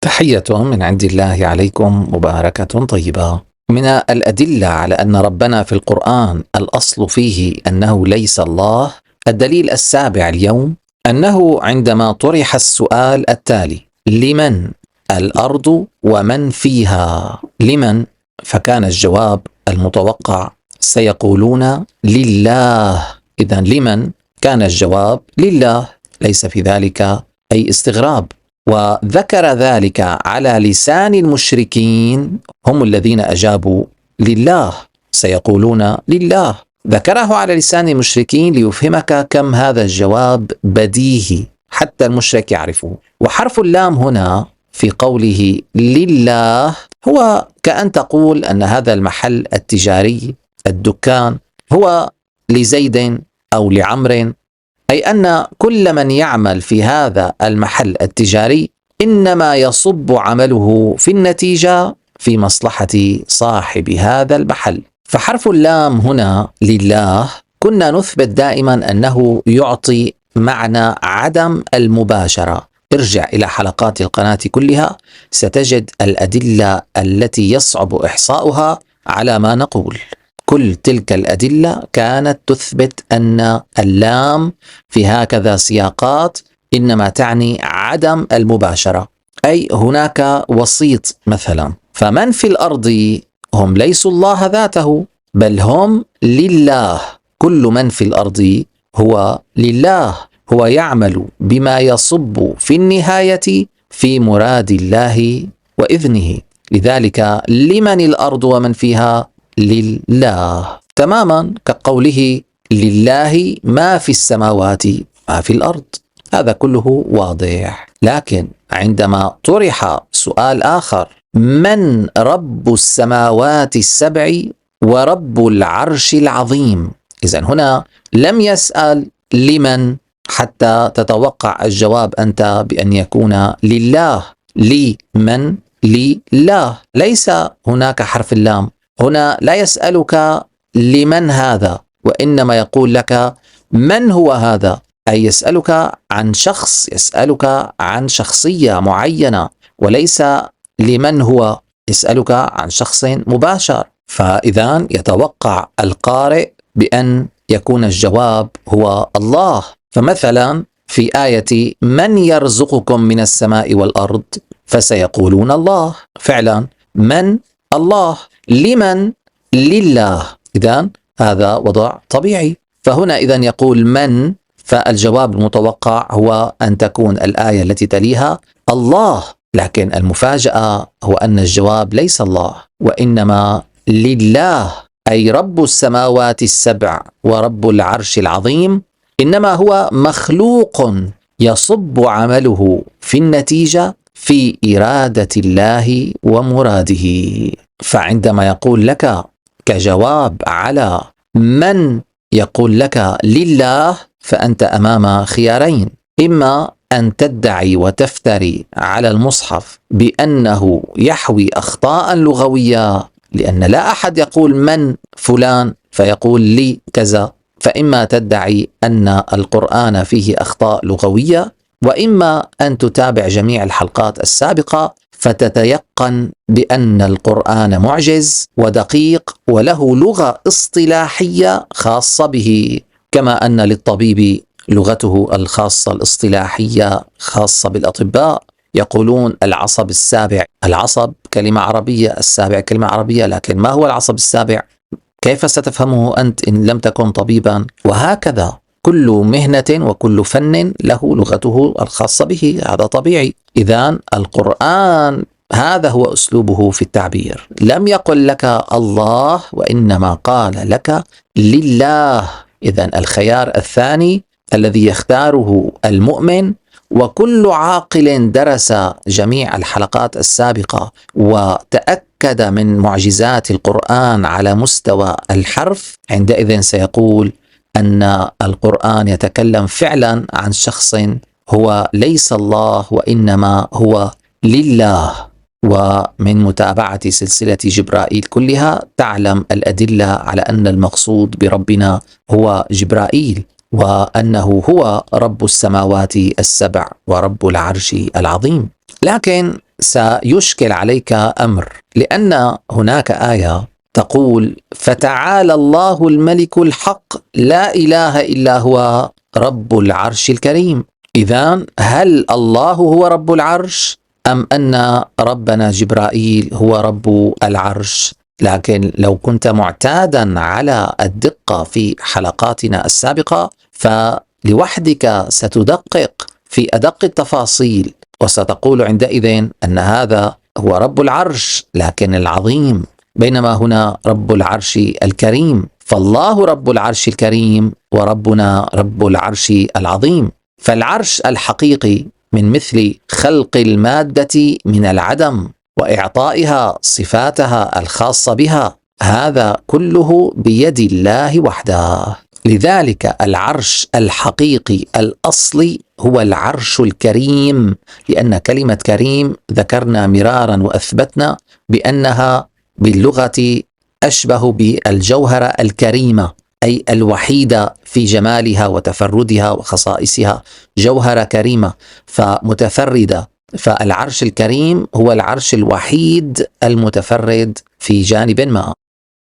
تحية من عند الله عليكم مباركة طيبة. من الأدلة على أن ربنا في القرآن الأصل فيه أنه ليس الله، الدليل السابع اليوم أنه عندما طرح السؤال التالي: لمن الأرض ومن فيها؟ لمن؟ فكان الجواب المتوقع سيقولون لله. إذن لمن؟ كان الجواب لله، ليس في ذلك أي استغراب. وذكر ذلك على لسان المشركين، هم الذين أجابوا لله، سيقولون لله. ذكره على لسان المشركين ليفهمك كم هذا الجواب بديهي حتى المشرك يعرفه. وحرف اللام هنا في قوله لله هو كأن تقول أن هذا المحل التجاري، الدكان، هو لزيد أو لعمر، أي أن كل من يعمل في هذا المحل التجاري إنما يصب عمله في النتيجة في مصلحة صاحب هذا المحل. فحرف اللام هنا لله كنا نثبت دائما أنه يعطي معنى عدم المباشرة. ارجع إلى حلقات القناة كلها ستجد الأدلة التي يصعب إحصاؤها على ما نقول. كل تلك الأدلة كانت تثبت أن اللام في هكذا سياقات إنما تعني عدم المباشرة، أي هناك وسيط مثلا. فمن في الأرض هم ليسوا الله ذاته، بل هم لله. كل من في الأرض هو لله، هو يعمل بما يصب في النهاية في مراد الله وإذنه. لذلك لمن الأرض ومن فيها؟ لله، تماما كقوله لله ما في السماوات ما في الأرض. هذا كله واضح. لكن عندما طرح سؤال آخر: من رب السماوات السبع ورب العرش العظيم؟ إذن هنا لم يسأل لمن حتى تتوقع الجواب أنت بأن يكون لله. لمن؟ لله، ليس هناك حرف اللام. هنا لا يسألك لمن هذا، وإنما يقول لك من هو هذا، أي يسألك عن شخص، يسألك عن شخصية معينة، وليس لمن هو، يسألك عن شخص مباشر. فإذا يتوقع القارئ بأن يكون الجواب هو الله. فمثلا في آية من يرزقكم من السماء والأرض، فسيقولون الله. فعلا من؟ الله. لمن؟ لله. إذن هذا وضع طبيعي. فهنا إذن يقول من، فالجواب المتوقع هو أن تكون الآية التي تليها الله. لكن المفاجأة هو أن الجواب ليس الله، وإنما لله، أي رب السماوات السبع ورب العرش العظيم، إنما هو مخلوق يصب عمله في النتيجة في إرادة الله ومراده. فعندما يقول لك كجواب على من يقول لك لله، فأنت أمام خيارين: إما أن تدعي وتفتري على المصحف بأنه يحوي أخطاء لغوية، لأن لا أحد يقول من فلان فيقول لي كذا، فإما تدعي أن القرآن فيه أخطاء لغوية، وإما أن تتابع جميع الحلقات السابقة فتتيقن بأن القرآن معجز ودقيق وله لغة اصطلاحية خاصة به، كما أن للطبيب لغته الخاصة الاصطلاحية خاصة بالأطباء. يقولون العصب السابع، العصب كلمة عربية، السابع كلمة عربية، لكن ما هو العصب السابع؟ كيف ستفهمه أنت إن لم تكن طبيبا؟ وهكذا كل مهنة وكل فن له لغته الخاصة به، هذا طبيعي. إذن القرآن هذا هو أسلوبه في التعبير، لم يقل لك الله، وإنما قال لك لله. إذن الخيار الثاني الذي يختاره المؤمن، وكل عاقل درس جميع الحلقات السابقة وتأكد من معجزات القرآن على مستوى الحرف، عندئذ سيقول أن القرآن يتكلم فعلا عن شخص هو ليس الله، وإنما هو لله. ومن متابعة سلسلة جبرائيل كلها تعلم الأدلة على أن المقصود بربنا هو جبرائيل، وأنه هو رب السماوات السبع ورب العرش العظيم. لكن سيشكل عليك أمر، لأن هناك آية تقول: فتعالى الله الملك الحق لا إله إلا هو رب العرش الكريم. إذن هل الله هو رب العرش أم أن ربنا جبرائيل هو رب العرش؟ لكن لو كنت معتادا على الدقة في حلقاتنا السابقة فلوحدك ستدقق في أدق التفاصيل وستقول عندئذ أن هذا هو رب العرش لكن العظيم، بينما هنا رب العرش الكريم. فالله رب العرش الكريم وربنا رب العرش العظيم. فالعرش الحقيقي من مثل خلق المادة من العدم وإعطائها صفاتها الخاصة بها، هذا كله بيد الله وحده. لذلك العرش الحقيقي الأصلي هو العرش الكريم، لأن كلمة كريم ذكرنا مرارا وأثبتنا بأنها باللغة أشبه بالجوهرة الكريمة، أي الوحيدة في جمالها وتفردها وخصائصها، جوهرة كريمة فمتفردة. فالعرش الكريم هو العرش الوحيد المتفرد في جانب ما.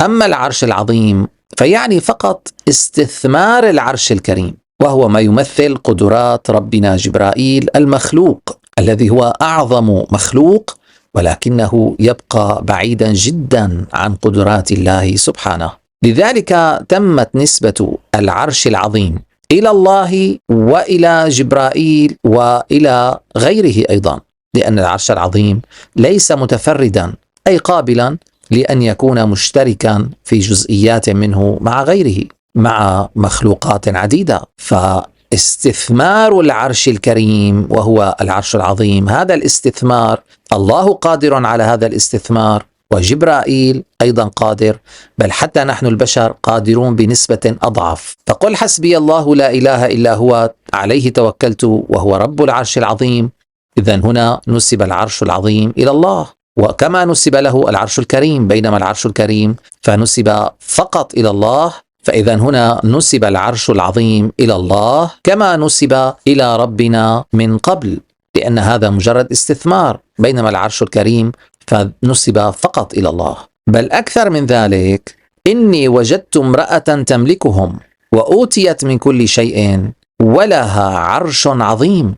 أما العرش العظيم فيعني فقط استثمار العرش الكريم، وهو ما يمثل قدرات ربنا جبرائيل المخلوق الذي هو أعظم مخلوق، ولكنه يبقى بعيدا جدا عن قدرات الله سبحانه. لذلك تمت نسبة العرش العظيم إلى الله وإلى جبرائيل وإلى غيره أيضا، لأن العرش العظيم ليس متفردا، أي قابلا لأن يكون مشتركا في جزئيات منه مع غيره، مع مخلوقات عديدة. فاستثمار العرش الكريم وهو العرش العظيم، هذا الاستثمار الله قادر على هذا الاستثمار، وجبرائيل أيضا قادر، بل حتى نحن البشر قادرون بنسبة أضعف. فقل حسبي الله لا إله إلا هو عليه توكلت وهو رب العرش العظيم. إذن هنا نسب العرش العظيم إلى الله، وكما نسب له العرش الكريم، بينما العرش الكريم فنسب فقط إلى الله. فإذا هنا نسب العرش العظيم إلى الله كما نسب إلى ربنا من قبل، لأن هذا مجرد استثمار، بينما العرش الكريم فنسب فقط إلى الله. بل أكثر من ذلك، إني وجدت امرأة تملكهم وأوتيت من كل شيء ولها عرش عظيم.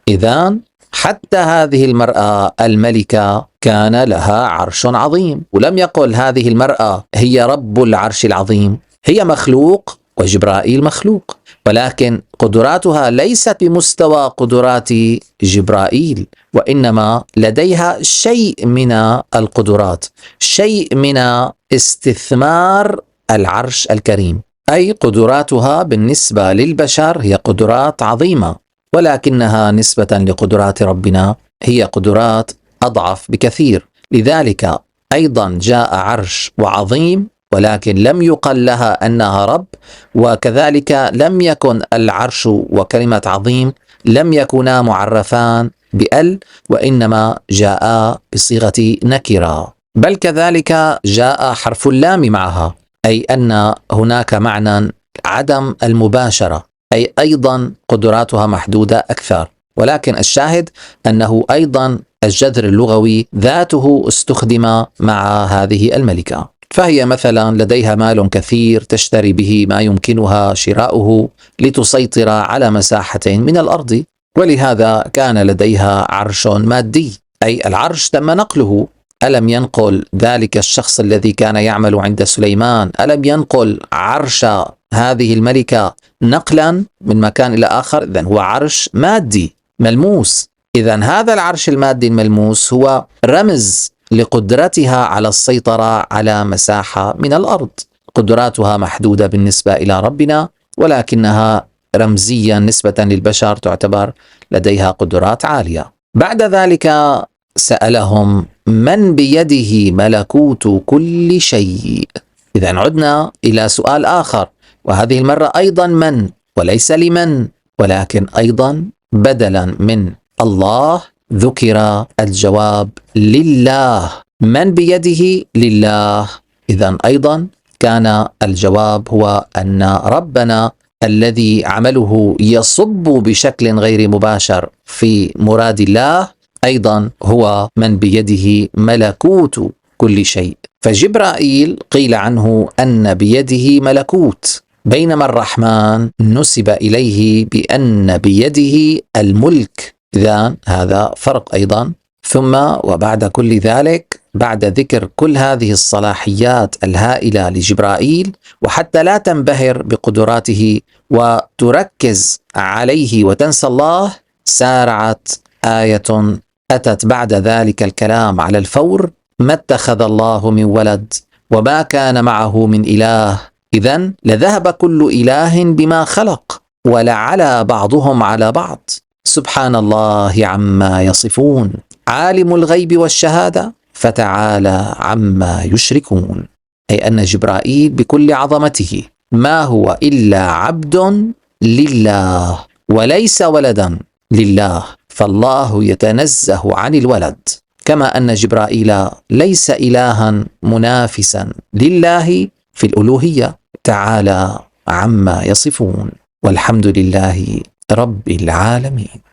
إذن حتى هذه المرأة الملكة كان لها عرش عظيم، ولم يقل هذه المرأة هي رب العرش العظيم، هي مخلوق وجبرائيل مخلوق، ولكن قدراتها ليست بمستوى قدرات جبرائيل، وإنما لديها شيء من القدرات، شيء من استثمار العرش الكريم، أي قدراتها بالنسبة للبشر هي قدرات عظيمة، ولكنها نسبة لقدرات ربنا هي قدرات أضعف بكثير. لذلك أيضا جاء عرش وعظيم، ولكن لم يقل لها أنها رب، وكذلك لم يكن العرش وكلمة عظيم لم يكونا معرفان بأل، وإنما جاء بصيغة نكرة. بل كذلك جاء حرف اللام معها، أي أن هناك معنى عدم المباشرة، أي أيضا قدراتها محدودة أكثر. ولكن الشاهد أنه أيضا الجذر اللغوي ذاته استخدم مع هذه الملكة، فهي مثلا لديها مال كثير تشتري به ما يمكنها شراؤه لتسيطر على مساحة من الأرض، ولهذا كان لديها عرش مادي، أي العرش تم نقله. ألم ينقل ذلك الشخص الذي كان يعمل عند سليمان، ألم ينقل عرش هذه الملكة نقلا من مكان إلى آخر؟ إذن هو عرش مادي ملموس. إذن هذا العرش المادي الملموس هو رمز لقدرتها على السيطرة على مساحة من الأرض. قدراتها محدودة بالنسبة إلى ربنا، ولكنها رمزيا نسبة للبشر تعتبر لديها قدرات عالية. بعد ذلك سألهم: من بيده ملكوت كل شيء؟ إذن عدنا إلى سؤال آخر، وهذه المرة أيضا من، وليس لمن، ولكن أيضا بدلا من الله ذكر الجواب لله. من بيده لله، إذن أيضا كان الجواب هو أن ربنا الذي عمله يصب بشكل غير مباشر في مراد الله، أيضا هو من بيده ملكوت كل شيء. فجبرائيل قيل عنه أن بيده ملكوت، بينما الرحمن نسب إليه بأن بيده الملك. إذن هذا فرق أيضا. ثم وبعد كل ذلك، بعد ذكر كل هذه الصلاحيات الهائلة لجبرائيل، وحتى لا تنبهر بقدراته وتركز عليه وتنسى الله، سارعت آية أتت بعد ذلك الكلام على الفور: ما اتخذ الله من ولد وما كان معه من إله، إذن لذهب كل إله بما خلق ولعلى بعضهم على بعض، سبحان الله عما يصفون، عالم الغيب والشهادة فتعالى عما يشركون. أي أن جبرائيل بكل عظمته ما هو إلا عبد لله وليس ولدا لله، فالله يتنزه عن الولد، كما أن جبرائيل ليس إلها منافسا لله في الألوهية، تعالى عما يصفون، والحمد لله رب العالمين.